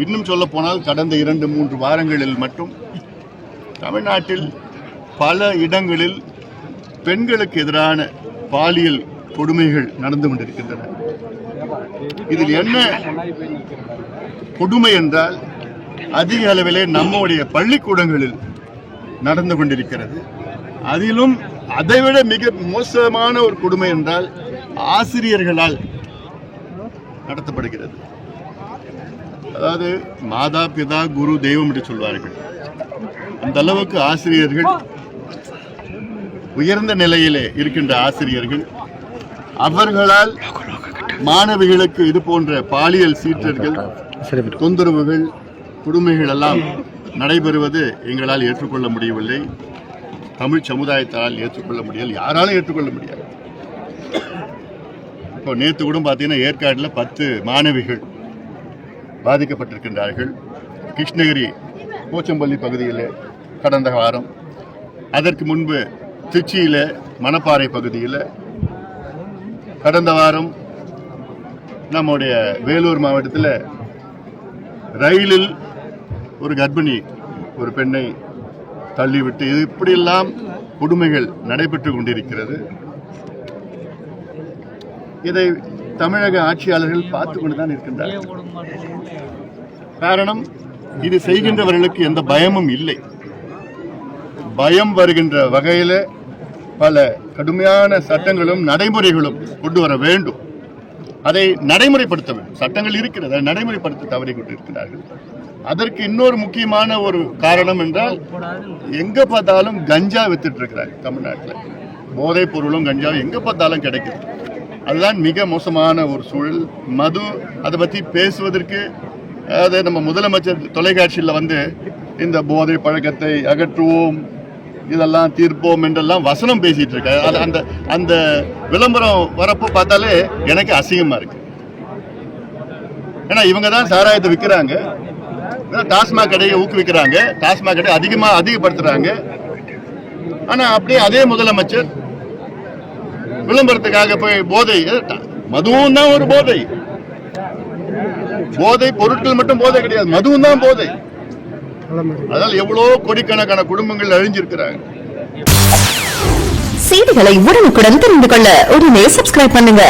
இன்னும் சொல்ல போனால் கடந்த 2-3 வாரங்களில் மட்டும் தமிழ்நாட்டில் பல இடங்களில் பெண்களுக்கு எதிரான பாலியல் கொடுமைகள் நடந்து கொண்டிருக்கின்றன. இதில் என்ன கொடுமை என்றால் அதிக அளவிலே நம்முடைய பள்ளிக்கூடங்களில் நடந்து கொண்டிருக்கிறது. அதிலும் அதைவிட மிக மோசமான ஒரு கொடுமை என்றால் ஆசிரியர்களால் நடத்தப்படுகிறது. அதாவது மாதா பிதா குரு தெய்வம் என்று சொல்வார்கள். அந்த அளவுக்கு ஆசிரியர்கள் உயர்ந்த நிலையிலே இருக்கின்ற ஆசிரியர்கள் அவர்களால் மாணவிகளுக்கு இது போன்ற பாலியல் சீற்றங்கள், தொந்தரவுகள், கொடுமைகள் எல்லாம் நடைபெறுவது எங்களால் ஏற்றுக்கொள்ள முடியவில்லை. தமிழ் சமுதாயத்தால் ஏற்றுக்கொள்ள முடியல, யாராலும் ஏற்றுக்கொள்ள முடியாது. இப்போ நேற்று கூட பார்த்தீங்கன்னா ஏற்காட்டில் 10 மாணவிகள் பாதிக்கப்பட்டிருக்கின்றார்கள். கிருஷ்ணகிரி போச்சம்பள்ளி பகுதியில் கடந்த வாரம், அதற்கு முன்பு திருச்சியில் மணப்பாறை பகுதியில், கடந்த வாரம் நம்முடைய வேலூர் மாவட்டத்தில் ரயிலில் ஒரு கர்ப்பிணி ஒரு பெண்ணை தள்ளிவிட்டு இப்படியெல்லாம் கொடுமைகள் நடைபெற்று கொண்டிருக்கிறது. இதை தமிழக ஆட்சியாளர்கள் பார்த்து கொண்டுதான் இருக்கின்றார்கள். காரணம், இது செய்கின்றவர்களுக்கு எந்த பயமும் இல்லை. பயம் வருகின்ற வகையில் பல கடுமையான சட்டங்களும் நடைமுறைகளும் கொண்டு வர வேண்டும். அதை நடைமுறைப்படுத்த வேண்டும். சட்டங்கள் இருக்கிறது, அதை நடைமுறைப்படுத்த தவறி கொண்டிருக்கிறார்கள். அதற்கு இன்னொரு முக்கியமான ஒரு காரணம் என்றால், எங்க பார்த்தாலும் கஞ்சா வித்துட்டு இருக்கிறாங்க தமிழ்நாட்டில். போதைப் பொருளும் கஞ்சாவும் எங்க பார்த்தாலும் கிடைக்குது. அதுதான் மிக மோசமான ஒரு சூழல். மது, அதை பற்றி பேசுவதற்கு, அதாவது நம்ம முதலமைச்சர் தொலைக்காட்சியில் வந்து இந்த போதை பழக்கத்தை அகற்றுவோம், இதெல்லாம் தீர்ப்போம் என்றெல்லாம் வசனம் பேசிட்டு இருக்காரு. அது அந்த அந்த விளம்பரம் வரப்போ பார்த்தாலே எனக்கு அசிங்கமா இருக்கு. ஏன்னா இவங்க தான் சாராயத்தை விற்கிறாங்க, டாஸ்மாக் கடையை ஊக்குவிக்கிறாங்க, டாஸ்மாக் கடையை அதிகப்படுத்துறாங்க. ஆனா அப்படியே அதே முதலமைச்சர் விளம்பரத்துக்காக போய் போதை, மதுவும் தான் ஒரு போதை. போதை பொருட்கள் மட்டும் போதை கிடையாது, மதுவும் தான் போதை. அதனால் எவ்வளவு கோடிக்கணக்கான குடும்பங்கள் அழிஞ்சிருக்கிறாங்க. செய்திகளை உடனுக்குடன் தெரிந்து கொள்ள உடனே சப்ஸ்கிரைப் பண்ணுங்க.